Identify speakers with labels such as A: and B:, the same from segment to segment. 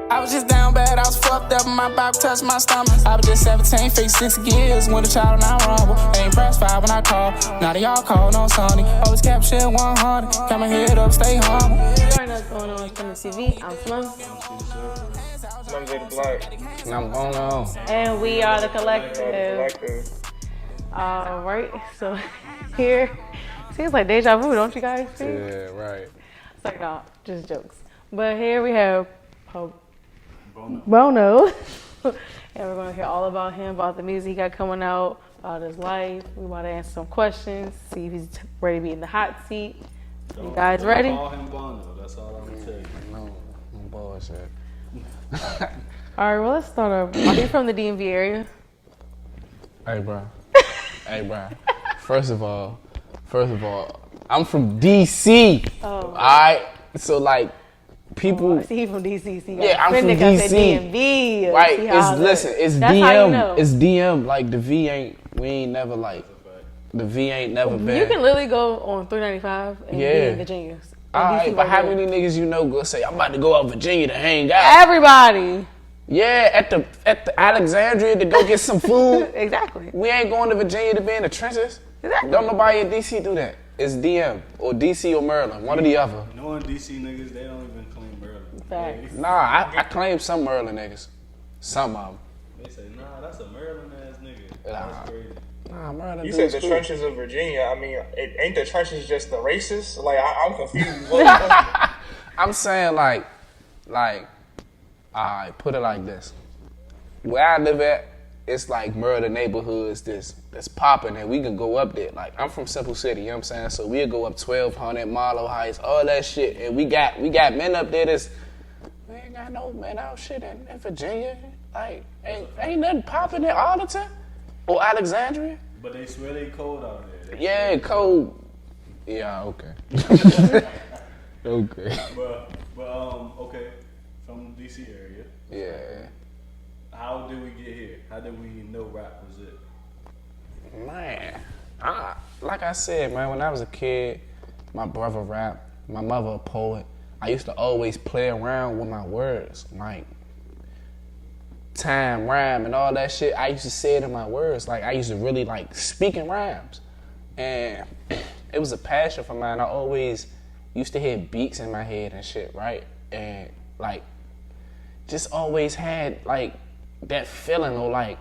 A: I was just down bad, I was fucked up, my back touched my stomach. I was just 17, faced 6 years, with a child and I rumble. Ain't pressed 5 when I call, now they all call, no Sonny. Always kept shit 100, got my head up, stay humble.
B: Right now, what's going on from the TV? I'm Flo.
C: I'm Jada Black.
D: And I'm going on.
B: And we are the collective. Alright, so here, seems like deja vu, don't you guys see?
D: Yeah, right.
B: It's like, no, just jokes. But here we have ProBonno. And we're going to hear all about him, about the music he got coming out, about his life. We're about to answer some questions, see if he's ready to be in the hot seat. You guys ready?
E: Call him Bono, that's all I'm going to tell you.
D: No, bullshit.
B: All right, well, let's start off. Are you from the DMV area?
D: Hey, bro. First of all, I'm from DC.
B: Oh.
D: All right? So, like, people...
B: Oh, I see you from DC. So
D: yeah, I'm from DC.
B: DMV.
D: Right, it's
B: that's
D: DM.
B: How you know.
D: It's DM. Like, we ain't never, like... The V ain't never been...
B: You can literally go on 395 and be in Virginia.
D: Alright, but how many niggas you know go say, I'm about to go out Virginia to hang out?
B: Everybody.
D: Yeah, at the Alexandria to go get some food.
B: Exactly.
D: We ain't going to Virginia to be in the trenches.
B: Exactly.
D: Don't nobody in DC do that. It's DM or DC or Maryland, one or the other.
E: Knowing DC niggas, they don't even claim Maryland.
B: Facts.
D: Nah, I claim some Maryland niggas. Some of them.
E: They say, nah, that's a Maryland ass nigga.
D: Nah.
E: That's crazy.
D: Nah, Maryland.
C: You said the trenches of Virginia. I mean, ain't the trenches just the racists? Like, I'm confused.
D: I'm saying like, I put it like this. Where I live at, it's like murder neighborhoods that's popping and we can go up there. Like, I'm from Simple City, you know what I'm saying? So we'll go up 1200, Marlow Heights, all that shit. And we got men up there that's, we ain't got no men out shit in Virginia. Like, ain't nothing popping there all the time. Or Alexandria.
E: But they swear they cold out there.
D: Yeah, cold. Yeah, okay. Okay.
E: But okay, from the DC area.
D: Yeah.
E: How did we get here? How did we know rap was it?
D: Man, like I said, man, when I was a kid, my brother rapped, my mother a poet. I used to always play around with my words, like time, rhyme, and all that shit. I used to say it in my words. Like, I used to really, like, speak in rhymes. And it was a passion for mine. I always used to hear beats in my head and shit, right? And, like, just always had, like, that feeling or, like,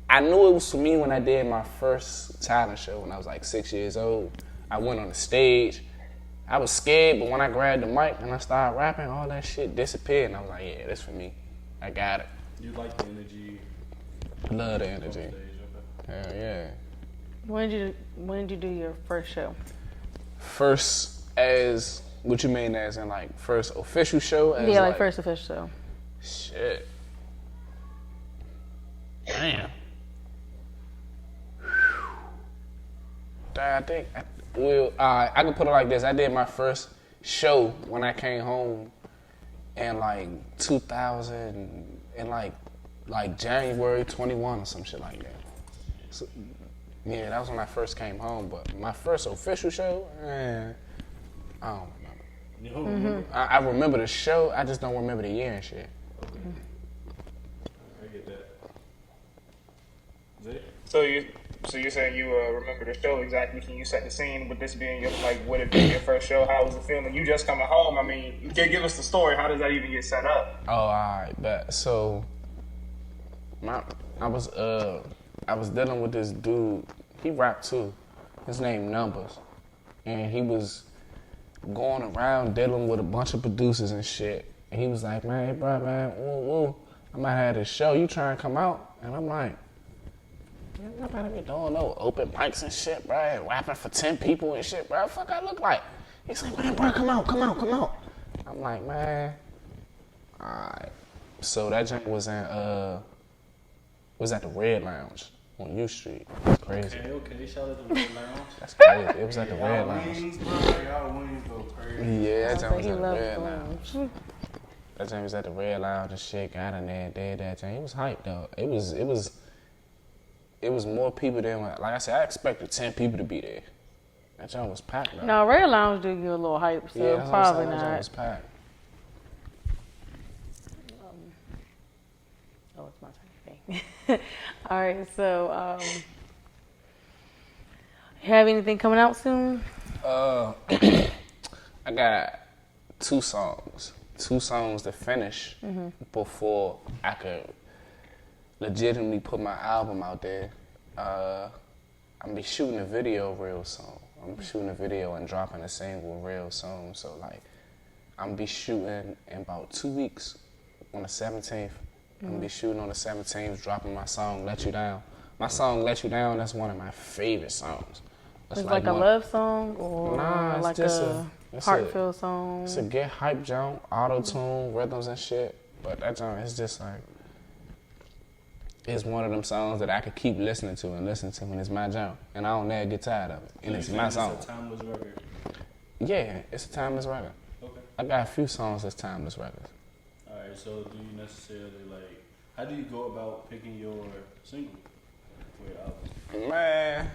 D: I knew it was for me when I did my first talent show when I was, like, 6 years old. I went on the stage. I was scared, but when I grabbed the mic and I started rapping, all that shit disappeared. And I was like, yeah, that's for me. I got it.
E: You like the energy?
D: Love the energy. Hell yeah.
B: When did you do your first show?
D: First as, what you mean as in like first official show? As
B: Yeah, like first official show.
D: Shit. Damn. I think, I can put it like this. I did my first show when I came home in like 2000 and like January 21 or some shit like that. So, yeah, that was when I first came home. But my first official show, I don't remember.
E: You don't remember?
D: I remember the show. I just don't remember the year and shit.
E: Okay. I get that. Zay?
C: So you're saying you remember the show exactly? Can you set the scene with this being your, like, would it be your first show? How was the feeling? You just coming home. I mean, you can give us the story. How does that even get set up?
D: Oh, all right, bet. So, I was dealing with this dude. He rapped too. His name Numbers, and he was going around dealing with a bunch of producers and shit. And he was like, man, hey, bro, man, I might have this show. You try and come out? And I'm like, I'm not about to be doing no open mics and shit, bro, and rapping for 10 people and shit, bro. What the fuck I look like? He's like, man, bro, come out. I'm like, man, all right. So that joint was at the Red Lounge on U Street. That's crazy.
E: Okay, shout out to the Red Lounge.
D: That's crazy. It was at the Red Lounge.
E: Wings, bro, y'all wings go crazy.
D: Yeah, that joint was
B: He
D: at the
B: loved
D: Red
B: films.
D: Lounge. That joint was at the Red Lounge and shit. Got in there, did that joint. It was hype though. It was more people than, like I said, I expected 10 people to be there. That joint was packed though.
B: No, Red Lounge do give a little hype, so
D: Yeah, that's
B: probably
D: what I'm saying. That joint
B: not.
D: was packed.
B: All right, so you have anything coming out soon?
D: I got two songs to finish before I could legitimately put my album out there. I'm be shooting a video real soon. I'm shooting a video and dropping a single real soon. So like, I'm be shooting in about 2 weeks on the 17th. I'm gonna be shooting on the 17th, dropping my song "Let You Down." My song "Let You Down" that's one of my favorite songs.
B: It's like a love song or
D: Nah,
B: like
D: just
B: a heartfelt song?
D: It's a get hype jump, auto-tune, rhythms and shit. But that jump is just like, it's one of them songs that I could keep listening to and it's my jump. And I don't never get tired of it. And it's my song.
E: It's a timeless record.
D: Yeah, it's a timeless record.
E: Okay.
D: I got a few songs that's timeless records.
E: Alright, so do you necessarily like, how do you go about picking your single for your album?
D: Man.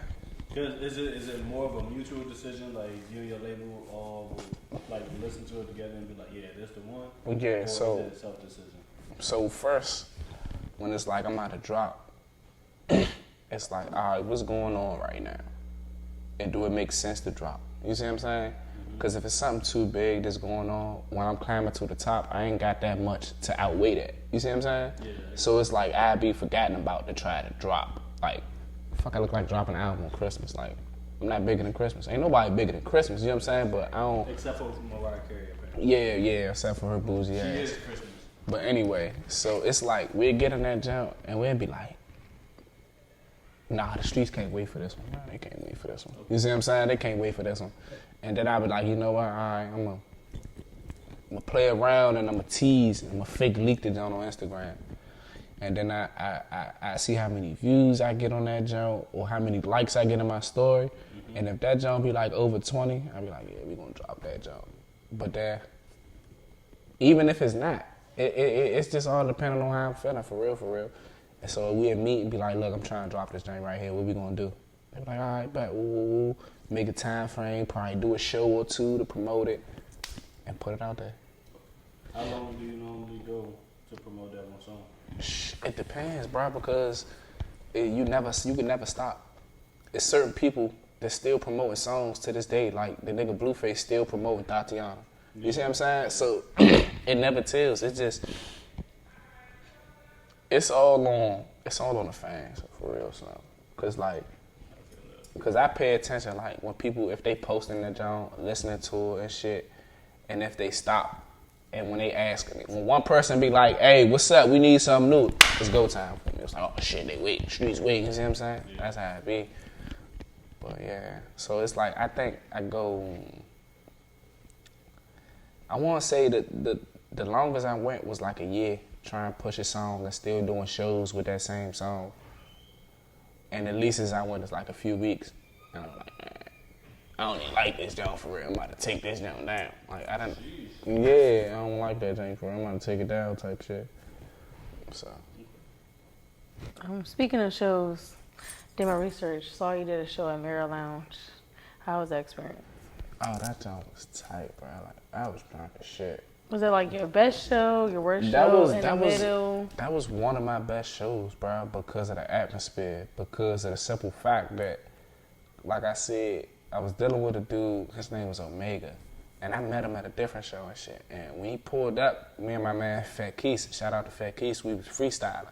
E: Cause is it more of a mutual decision, like you and your label all like listen to it together and be like, yeah, that's the one?
D: Yeah,
E: or
D: so
E: is it a self-decision?
D: So first, when it's like I'm about to drop, it's like, all right, what's going on right now? And do it make sense to drop? You see what I'm saying? Because if it's something too big that's going on, when I'm climbing to the top, I ain't got that much to outweigh that. You see what I'm saying?
E: Yeah.
D: So it's like I'd be forgotten about to try to drop. Like, fuck, I look like dropping an album on Christmas. Like, I'm not bigger than Christmas. Ain't nobody bigger than Christmas, you know what I'm saying? But I don't...
E: Except for Mariah Carey, apparently.
D: Yeah, except for her boozy ass.
E: She is Christmas.
D: But anyway, so it's like we'd get in that jump and we'd be like, nah, the streets can't wait for this one. Nah, they can't wait for this one. You see what I'm saying? They can't wait for this one. And then I'd be like, you know what? All right, I'm gonna play around and I'm gonna tease and I'm gonna fake leak the jump on Instagram. And then I see how many views I get on that jump or how many likes I get in my story. And if that jump be like over 20, I'd be like, yeah, we gonna drop that jump. But then, even if it's not, it's just all depending on how I'm feeling, for real. And so we'd meet and be like, look, I'm trying to drop this joint right here. What we gonna do? They be like, all right, bet. Ooh, make a time frame, probably do a show or two to promote it, and put it out there.
E: How long do you normally go to promote that one song?
D: It depends, bro, because you can never stop. There's certain people that still promoting songs to this day, like the nigga Blueface still promoting Tatiana. You see what I'm saying? So it never tells. It's just it's all on the fans, for real, so. Cause I pay attention, like when people, if they posting their joint, listening to it and shit, and if they stop, and when they ask me, when one person be like, hey, what's up? We need something new. It's go time for me. It's like, oh shit, they wait, streets wait. You see what I'm saying? Yeah. That's how it be. But yeah, so it's like I think I go. I want to say that the longest I went was like a year trying to push a song and still doing shows with that same song. And the leastest I went is like a few weeks. And I'm like, man, I don't even like this joint for real. I'm about to take this joint down. Like, I don't like that joint for real. I'm about to take it down type shit. So.
B: Speaking of shows, did my research, saw you did a show at Mirror Lounge. How was that experience?
D: Oh, that joint was tight, bro. Like, I was drunk as shit.
B: Was it like your best show, your worst show, in the middle?
D: That was one of my best shows, bro, because of the atmosphere, because of the simple fact that, like I said, I was dealing with a dude, his name was Omega, and I met him at a different show and shit. And when he pulled up, me and my man Fat Keese, shout out to Fat Keese, we was freestyling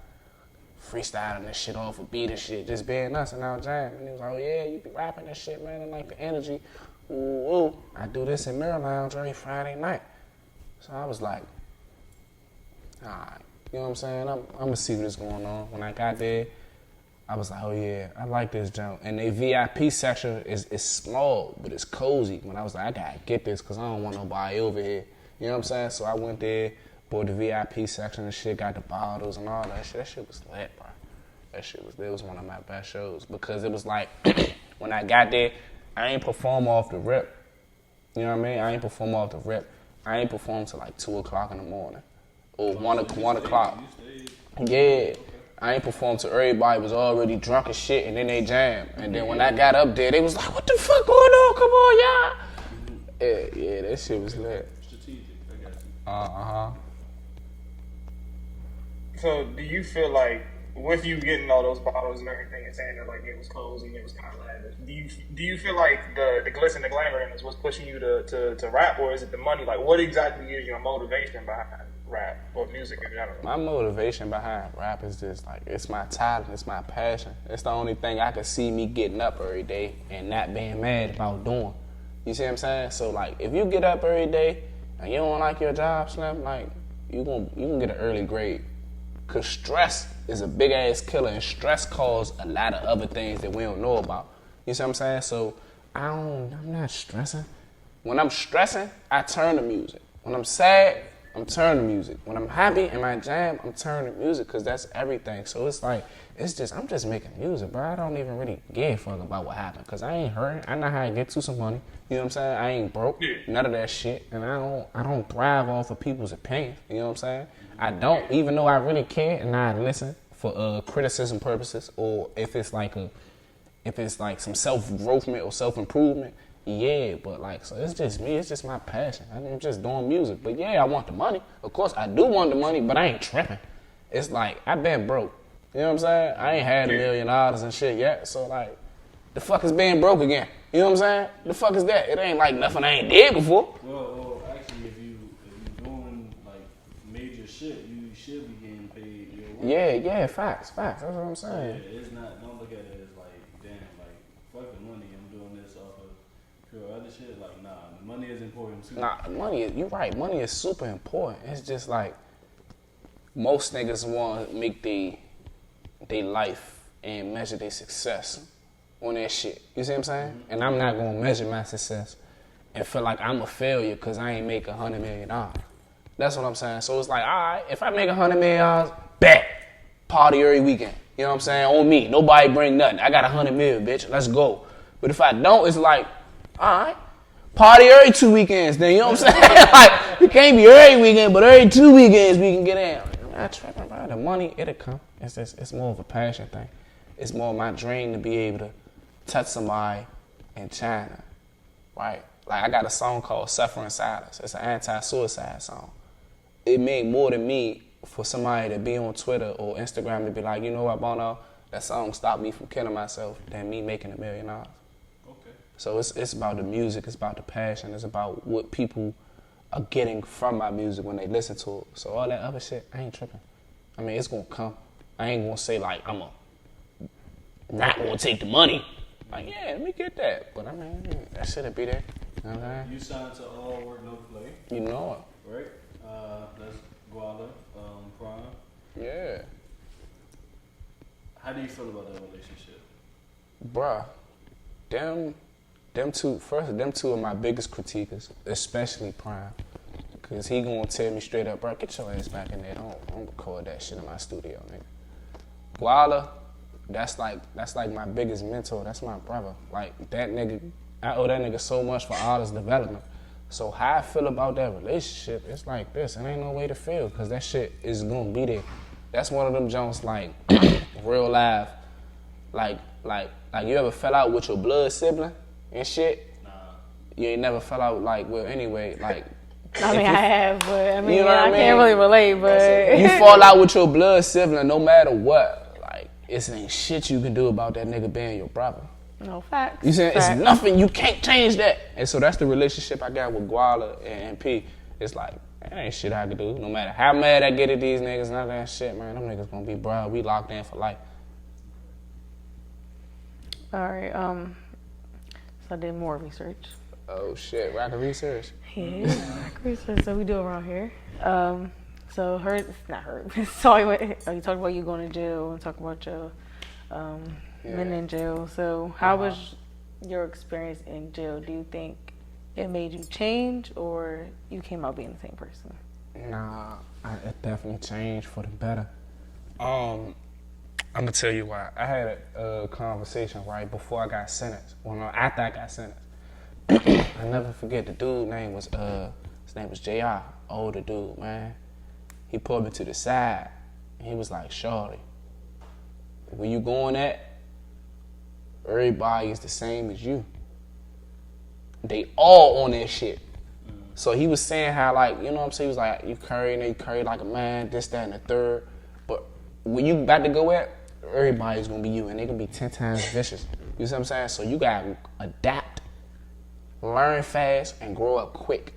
D: this shit off a beat and shit, just being us and our jam. And he was like, oh yeah, you be rapping this shit, man, and like the energy. Ooh. I do this in Mirror Lounge every Friday night. So I was like, all right, you know what I'm saying? I'm gonna see what's going on. When I got there, I was like, oh yeah, I like this junk. And the VIP section is small, but it's cozy. When I was like, I gotta get this because I don't want nobody over here. You know what I'm saying? So I went there, bought the VIP section and shit, got the bottles and all that shit. That shit was lit, bro. It was one of my best shows because it was like, when I got there, I ain't perform off the rip. You know what I mean? I ain't perform off the rip. I ain't performed till like 2 o'clock in the morning or 1 o'clock. Yeah, I ain't performed till everybody was already drunk as shit and then they jammed. And then when I got up there, they was like, what the fuck going on? Come on, y'all. Yeah, that shit was lit.
E: Strategic, I got you.
C: So do you feel like with you getting all those bottles and everything and saying that like it was cozy and it was kind of lavish, do you feel like the glitz and the glamour in this was pushing you to rap, or is it the money? Like, what exactly is your motivation behind rap or music in general?
D: My motivation behind rap is just like, it's my talent, it's my passion. It's the only thing I can see me getting up every day and not being mad about doing. You see what I'm saying? So like, if you get up every day and you don't like your job, Slim, like you gonna get an early grade. Cause stress is a big ass killer, and stress causes a lot of other things that we don't know about. You see what I'm saying? So I'm not stressing. When I'm stressing, I turn to music. When I'm sad, I'm turning to music. When I'm happy in my jam, I'm turning to music, because that's everything. So it's like, I'm just making music, bro. I don't even really give a fuck about what happened, because I ain't hurting. I know how to get to some money. You know what I'm saying? I ain't broke. None of that shit. And I don't thrive off of people's opinions. You know what I'm saying? I don't, even though I really care and I listen for criticism purposes, or if it's like some self-growth or self-improvement. Yeah, but like, so it's just me, it's just my passion. I'm just doing music. But yeah, I want the money. Of course, I do want the money, but I ain't tripping. It's like, I've been broke. You know what I'm saying? I ain't had $1 million and shit yet. So like, the fuck is being broke again? You know what I'm saying? The fuck is that? It ain't like nothing I ain't did before.
E: Well, actually, if you doing like major shit, you should be getting paid your work.
D: Yeah, facts. That's what I'm saying.
E: Yeah, it's not. Don't look at it as like, damn, like fuck the money. I'm doing this off of pure other shit. Like, nah, the money is important too.
D: Nah, you're right. Money is super important. It's just like, most niggas want to make they life and measure their success on that shit. You see what I'm saying? Mm-hmm. And I'm not going to measure my success and feel like I'm a failure because I ain't make $100 million. That's what I'm saying. So it's like, all right, if I make $100 million, bet. Party every weekend. You know what I'm saying? On me. Nobody bring nothing. I got $100 million, bitch. Let's go. But if I don't, it's like, all right, party every 2 weekends then. You know what I'm saying? Like, it can't be every weekend, but every 2 weekends we can get in. I'm not tripping about the money. It'll come. It's more of a passion thing. It's more my dream to be able to touch somebody in China, right? Like, I got a song called Suffer in Silence. It's an anti-suicide song. It made more than me for somebody to be on Twitter or Instagram to be like, you know what, Bono, that song stopped me from killing myself, than me making $1 million. Okay. So it's about the music, it's about the passion, it's about what people are getting from my music when they listen to it. So all that other shit, I ain't tripping. I mean, it's gonna come. I ain't gonna say like, I'm not gonna take the money. Like, yeah, let me get that. But I mean, that shit'll be there. You know what I'm saying?
E: You signed to All Work No Play.
D: You know it.
E: Right? That's Guala, Prime.
D: Yeah.
E: How do you feel about that relationship?
D: Bruh, them two are my biggest critiquers, especially Prime. Cause he gonna tell me straight up, bro, get your ass back in there. Don't record that shit in my studio, nigga. Guala, that's like my biggest mentor. That's my brother. Like, that nigga, I owe that nigga so much for all his development. So how I feel about that relationship, it's like this. It ain't no way to feel, because that shit is gonna be there. That's one of them Jones, like, real life. Like you ever fell out with your blood sibling and shit? Nah. You ain't never fell out, like, well, anyway, like.
B: I mean, I have, but I mean,
D: you know
B: I can't really relate, but.
D: You fall out with your blood sibling no matter what. Like, it ain't shit you can do about that nigga being your brother.
B: No facts.
D: You saying?
B: Facts.
D: It's nothing. You can't change that. And so that's the relationship I got with Guala and P. It's like, that ain't shit I can do. No matter how mad I get at these niggas, none of that shit, man. Them niggas gonna be bro. We locked in for life.
B: All right. So I did more research.
D: Oh shit, rocket research.
B: Yeah, rocket research. So we do around here. So not her. So you talked about you going to jail and talk about your men in jail. So how was your experience in jail? Do you think it made you change, or you came out being the same person?
D: Nah, it definitely changed for the better. I'm gonna tell you why. I had a conversation right before I got sentenced. After I got sentenced. I never forget, the dude his name was JR, older dude, man. He pulled me to the side and he was like, shorty, where you going at, everybody is the same as you. They all on that shit. So he was saying how, like, you know what I'm saying? He was like, you curry like a man, this, that, and the third. But when you about to go at, everybody's gonna be you, and they gonna be 10 times vicious. You see what I'm saying? So you gotta adapt, learn fast, and grow up quick.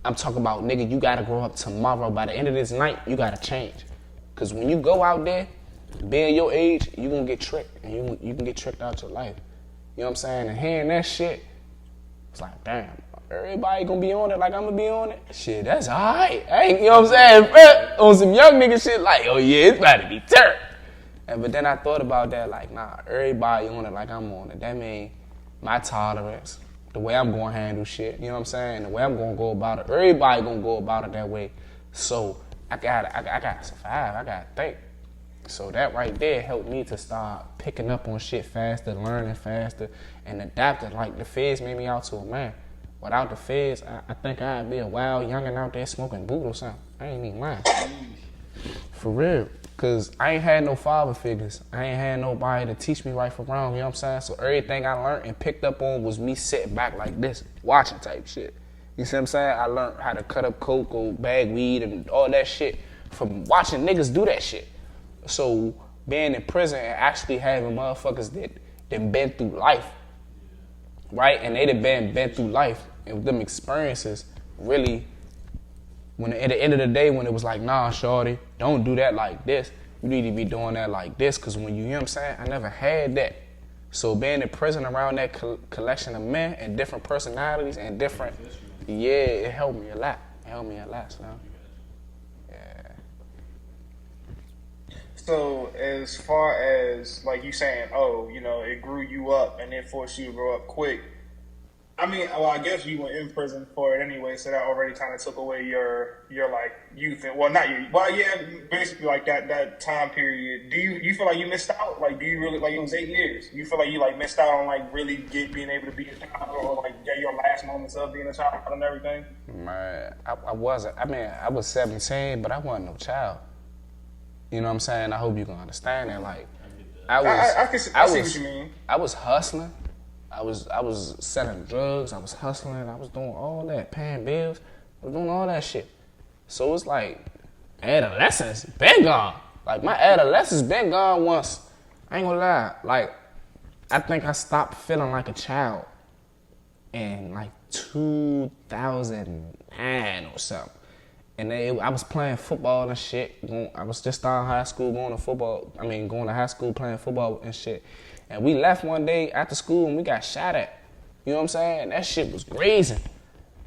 D: I'm talking about, nigga, you gotta grow up tomorrow. By the end of this night, you gotta change. Cause when you go out there, being your age, you gonna get tricked, and you can get tricked out your life. You know what I'm saying? And hearing that shit, it's like, damn, everybody gonna be on it like I'm gonna be on it? Shit, that's alright. You know what I'm saying? On some young nigga shit, like, oh yeah, it's about to be turf. But then I thought about that, like, nah, everybody on it like I'm on it. That mean my tolerance, the way I'm gonna handle shit, you know what I'm saying? The way I'm gonna go about it. Everybody gonna go about it that way. So I gotta survive. I gotta think. So that right there helped me to start picking up on shit faster, learning faster, and adapting. Like the feds made me out to a man. Without the feds, I think I'd be a wild youngin' out there smoking boot or something. I ain't even lying. For real. Cause I ain't had no father figures. I ain't had nobody to teach me right from wrong, you know what I'm saying? So everything I learned and picked up on was me sitting back like this, watching type shit. You see what I'm saying? I learned how to cut up coke or bag weed and all that shit from watching niggas do that shit. So being in prison and actually having motherfuckers that been through life, right? And they done been through life, and with them experiences really, when at the end of the day, when it was like, nah, shorty, don't do that like this. You need to be doing that like this, because when you know what I'm saying, I never had that. So being in prison around that collection of men and different personalities and different, yeah, it helped me a lot. It helped me a lot, son. Yeah.
C: So as far as like you saying, oh, you know, it grew you up and it forced you to grow up quick. I mean, well, I guess you were in prison for it anyway, so that already kind of took away your like youth and not your, well, yeah, basically like that time period. Do you feel like you missed out? Like, do you really, like, it was 8 years? You feel like you like missed out on like really being able to be a child, or like get your last moments of being a child and everything?
D: Man, I wasn't. I mean, I was 17, but I wasn't no child. You know what I'm saying? I hope you can understand that. Like, I see what you mean. I was hustling. I was selling drugs. I was hustling. I was doing all that, paying bills. I was doing all that shit. So it's like adolescence been gone. Like my adolescence been gone once. I ain't gonna lie. Like I think I stopped feeling like a child in like 2009 or something. And I was playing football and shit. I was just starting high school, going to high school playing football and shit. And we left one day after school and we got shot at. You know what I'm saying? That shit was grazing.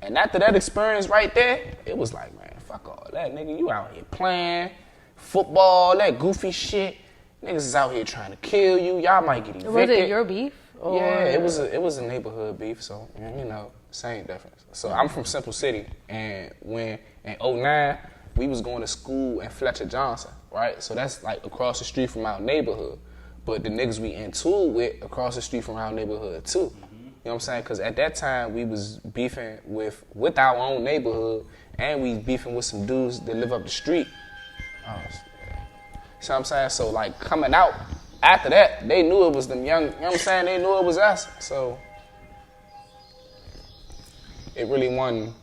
D: And after that experience right there, it was like, man, fuck all that, nigga. You out here playing football, that goofy shit. Niggas is out here trying to kill you. Y'all might get evicted.
B: Was it your beef? Or?
D: Yeah, it was a neighborhood beef, so, you know, same difference. So I'm from Central City, and when in 2009, we was going to school in Fletcher Johnson, right? So that's like across the street from our neighborhood. But the niggas we in tool with across the street from our neighborhood too. Mm-hmm. You know what I'm saying? Because at that time we was beefing with our own neighborhood, and we beefing with some dudes that live up the street. Oh, so I'm saying, so like coming out after that, they knew it was them young. You know what I'm saying? They knew it was us. So it really wasn't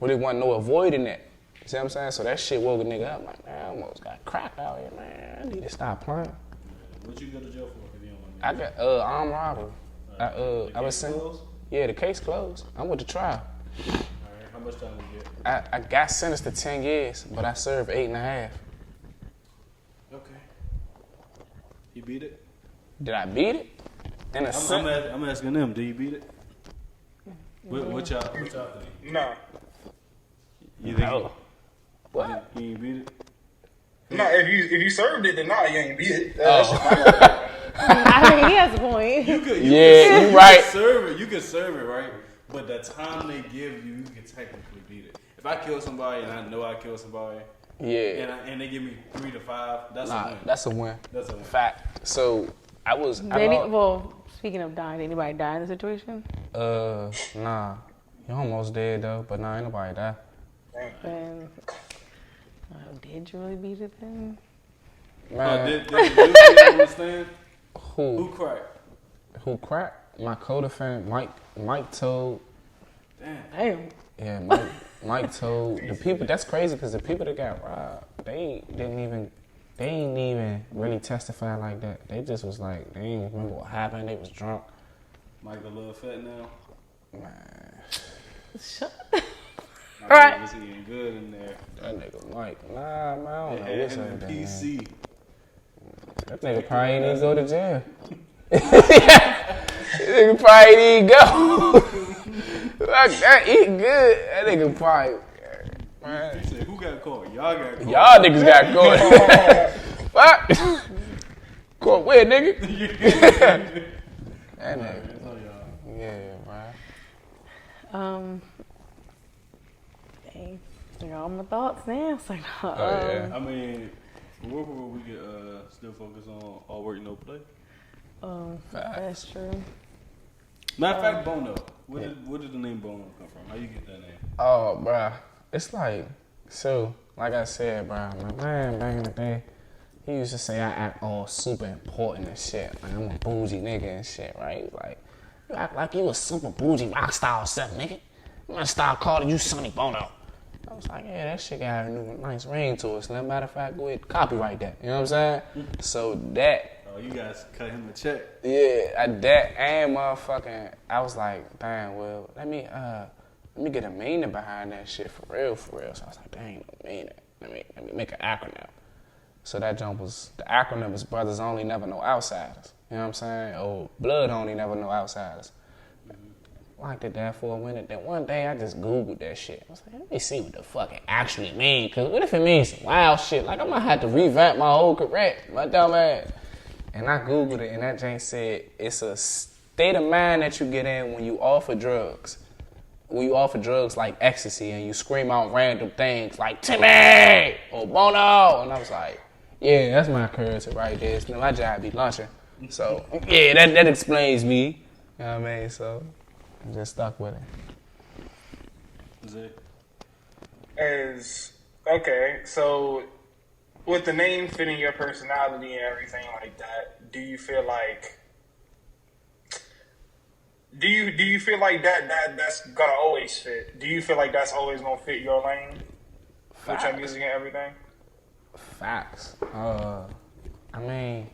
D: no avoiding that. You see what I'm saying? So that shit woke a nigga up. Like, man, I almost got cracked out here, man. I need to stop playing.
E: What you go to jail for if you don't want
D: I got armed robbery. I was saying, yeah, the case closed. I went to trial.
E: All right, how much time did you get?
D: I got sentenced to 10 years, but I served 8.5.
E: Okay. You beat it?
D: Did I beat it?
E: I'm asking them. Do you beat it? What y'all think?
C: No.
E: You think?
D: No. What?
E: You ain't beat it?
C: No, if you served it, then nah, you ain't beat it.
B: I mean, he has a point.
E: You
D: right.
E: You could serve it, right? But the time they give you, you can technically beat it. If I kill somebody and I know I killed somebody,
D: yeah,
E: and they give me 3 to 5, that's a win.
D: That's a win.
E: That's a win.
D: Fact. So
B: Well, speaking of dying, did anybody die in the situation?
D: Nah. You almost dead though, but nah, ain't nobody die.
B: And did you really beat it then?
D: Man.
E: Did you understand? Who cracked?
D: Who cracked? My co-defendant, Mike told.
B: Damn.
D: Yeah, Mike told the people. That's crazy because the people that got robbed, they they ain't even really testify like that. They just was like, they ain't remember what happened. They was drunk.
E: Mike a little fat now.
D: Man,
B: Shut.
E: Mike
B: Right.
E: was eating good in there.
D: that nigga Mike, nah, man, I don't know what's
E: And
D: up with that,
E: PC.
D: man. That nigga probably ain't even go to jail. That nigga probably didn't go. Fuck that, eat good. That nigga probably, man.
E: He said, who got caught? Y'all got caught.
D: Y'all niggas got caught. Fuck. Caught where, nigga? That nigga. Yeah, man.
B: Dang. I got all my thoughts now. It's like,
D: yeah.
E: I mean, where we could still focus on all work, no play.
B: that's true.
E: Matter of fact, Bono. Where did the name Bono come from? How you get that name?
D: Oh, bruh. It's like, so, like I said, bruh, my man back in the day, he used to say I act all super important and shit. Like, I'm a bougie nigga and shit, right? Like, you act like you a super bougie rock star or something, nigga. I'm gonna start calling you Sonny Bono. I was like, yeah, that shit got a new nice ring to it. So, as a matter of fact, go ahead, copyright that. You know what I'm saying? So that.
E: Oh, you guys cut him a check.
D: Yeah, that and motherfucking, I was like, damn, well, let me get a meaning behind that shit for real. So I was like, dang, no meaning. Let me make an acronym. So that jump was, the acronym was Brothers Only Never Know Outsiders. You know what I'm saying? Or Blood Only Never Know Outsiders. I did that for a minute. Then one day I just Googled that shit. I was like, let me see what the fuck it actually mean. Cause what if it means some wild shit? Like I might have to revamp my whole career. My dumb ass. And I Googled it, and that Jane said it's a state of mind that you get in when you offer drugs. When you offer drugs like ecstasy and you scream out random things like Timmy or Bono. And I was like, yeah, that's my currency right there. So my job be lunching. So, yeah, that explains me. You know what I mean? So, I'm just stuck with it.
C: Okay, so with the name fitting your personality and everything like that, do you feel like that's gonna always fit? Do you feel like that's always gonna fit your lane with your music and everything?
D: Facts. I mean,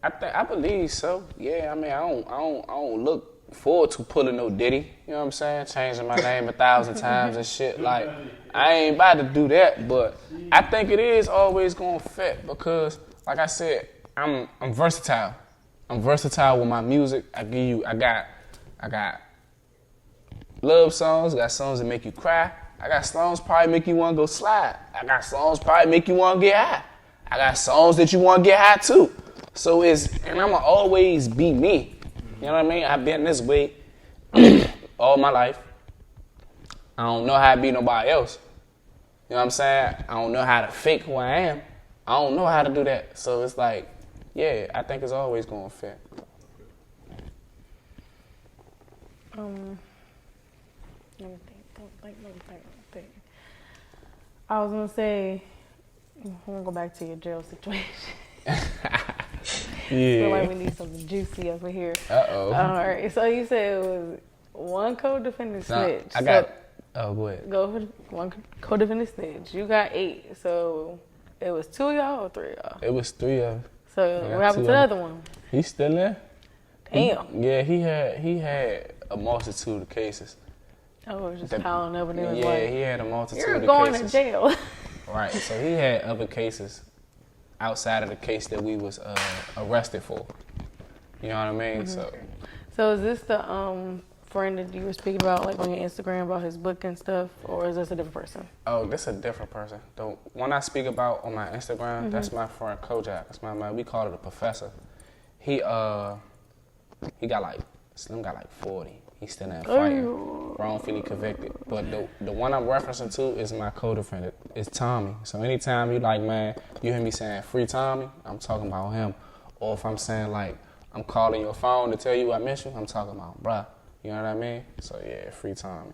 D: I believe so. Yeah, I mean, I don't look forward to pulling no Diddy. You know what I'm saying? Changing my name 1,000 times and shit. Like, I ain't about to do that, but I think it is always gonna fit because, like I said, I'm versatile. I'm versatile with my music. I got love songs. I got songs that make you cry. I got songs probably make you want to go slide. I got songs probably make you want to get high. I got songs that you want to get high too. So and I'ma always be me. You know what I mean? I've been this way all my life. I don't know how to be nobody else. You know what I'm saying? I don't know how to fake who I am. I don't know how to do that. So it's like, yeah, I think it's always going to fit.
B: Let me think. I was gonna say, I'm gonna go back to your jail situation. I feel like we need something juicy over here.
D: Uh-oh.
B: All right. So you said it was one co-defendant snitch.
D: Go ahead.
B: Go for one co-defendant snitch. You got 8. So it was 2 of y'all or 3 of y'all?
D: It was 3 of us.
B: So what happened to the other one?
D: He's still there.
B: Damn.
D: He had a multitude of cases.
B: Oh, it was just piling up and it was
D: Yeah,
B: like,
D: he had a multitude
B: you're
D: of
B: going
D: cases.
B: to jail.
D: Right. So he had other cases outside of the case that we was arrested for. You know what I mean?
B: Mm-hmm. So is this the friend that you were speaking about, like on your Instagram about his book and stuff, or is this a different person?
D: Oh, this a different person. The one I speak about on my Instagram, that's my friend Kojak. That's my man. We call it a professor. He got like 40. He's still in fighting, wrongfully convicted. But the one I'm referencing to is my co-defendant. It's Tommy. So anytime you like, man, you hear me saying free Tommy, I'm talking about him. Or if I'm saying like, I'm calling your phone to tell you I miss you, I'm talking about bruh. You know what I mean? So yeah, free Tommy.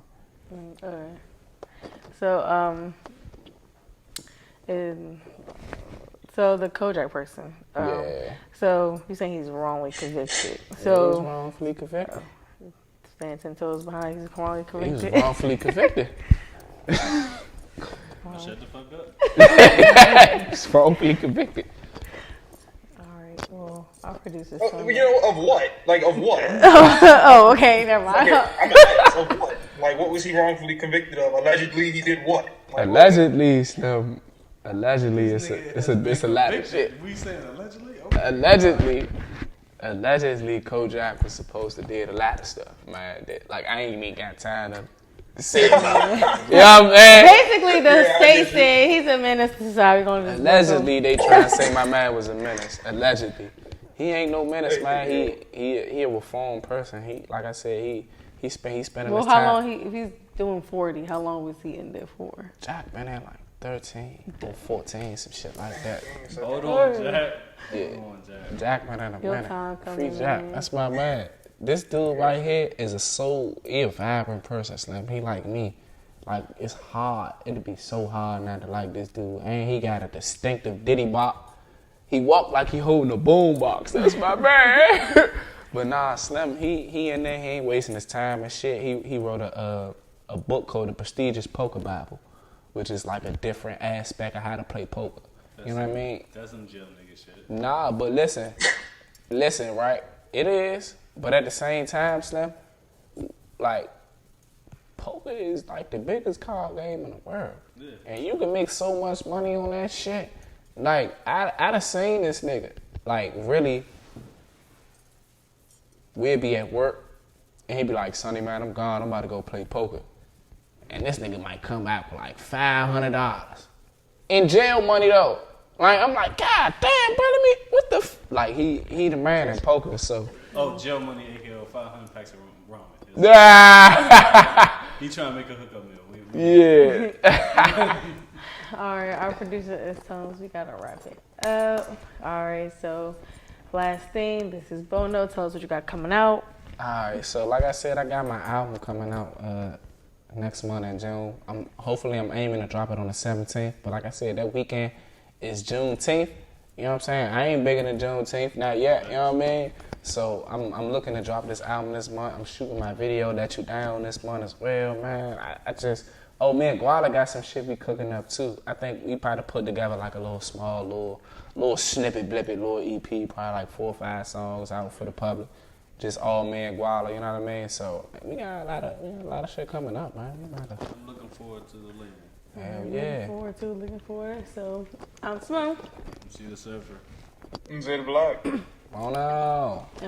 B: Okay. So so the Kojak person.
D: Yeah.
B: So you saying he's wrongly convicted.
D: He was
B: So
D: wrongfully convicted.
B: stand 10 toes behind, he's wrongly
D: He was
B: convicted.
D: wrongfully convicted.
E: Shut the fuck up.
D: It's for being convicted.
B: All right. Well, our producer's
C: You
B: telling me.
C: know, of what? Like, of what?
B: Oh, okay. Never mind.
C: Okay, I'm gonna ask, of what? Like, what was he wrongfully convicted of? Allegedly, he did what? Like,
D: Allegedly, Slim. Allegedly, it's a lot of shit.
E: We saying allegedly? Okay.
D: Allegedly, Kojak was supposed to did a lot of stuff, man. That, like, I ain't even got time to say it. You know what I'm saying?
B: Basically, the state said he's a menace to society.
D: Allegedly, they trying to say my man was a menace. Allegedly. He ain't no menace, man. He a reformed person. He, like I said, he spending his time.
B: Well, how long if he's doing 40? How long was he in there for?
D: Jack been at like 13 or 14, some shit like that.
E: Hold on, Jack.
D: Yeah.
E: Hold on, Jack.
D: Jack been at a
B: Your
D: minute.
B: time
D: Free
B: coming
D: Jack.
B: in.
D: That's my man. This dude right here is he a vibrant person, Slim. He like me. Like, it's hard. It'd be so hard not to like this dude. And he got a distinctive diddy bop. He walk like he holding a boom box. That's my man. But nah, Slim, he in there. He ain't wasting his time and shit. He wrote a book called The Prestigious Poker Bible, which is like a different aspect of how to play poker. You know what I mean?
E: That's some jail nigga shit.
D: Nah, but listen, right? It is, but at the same time, Slim, like, poker is like the biggest card game in the world.
E: Yeah.
D: And you can make so much money on that shit. Like, I done seen this nigga, like, really, we'd be at work, and he'd be like, Sonny, man, I'm gone, I'm about to go play poker. And this nigga might come back with like $500. In jail money, though. Like, I'm like, God damn, brother, me, what the like, he the man in poker, so.
E: Oh, jail money, aka 500 packs of ramen. He trying to make a hookup meal.
D: Yeah.
B: All right, our producer is telling us we gotta wrap it up. All right, so last thing, this is Bono. Tell us what you got coming out.
D: Alright, so like I said, I got my album coming out next month in June. Hopefully I'm aiming to drop it on the 17th, but like I said, that weekend is Juneteenth. You know what I'm saying? I ain't bigger than Juneteenth, not yet, you know what I mean? So I'm looking to drop this album this month. I'm shooting my video That You Down this month as well, man. Oh man, Guala got some shit we cooking up too. I think we probably put together like a little small, little snippet, blippet, little EP, probably like 4 or 5 songs out for the public. Just all me and Guala, you know what I mean? So we got a lot of shit coming up, man.
E: I'm looking forward to the label.
D: Hell yeah.
B: Looking forward. So I'm Simone.
E: See the surfer.
C: I'm Zed Black.
D: Oh no.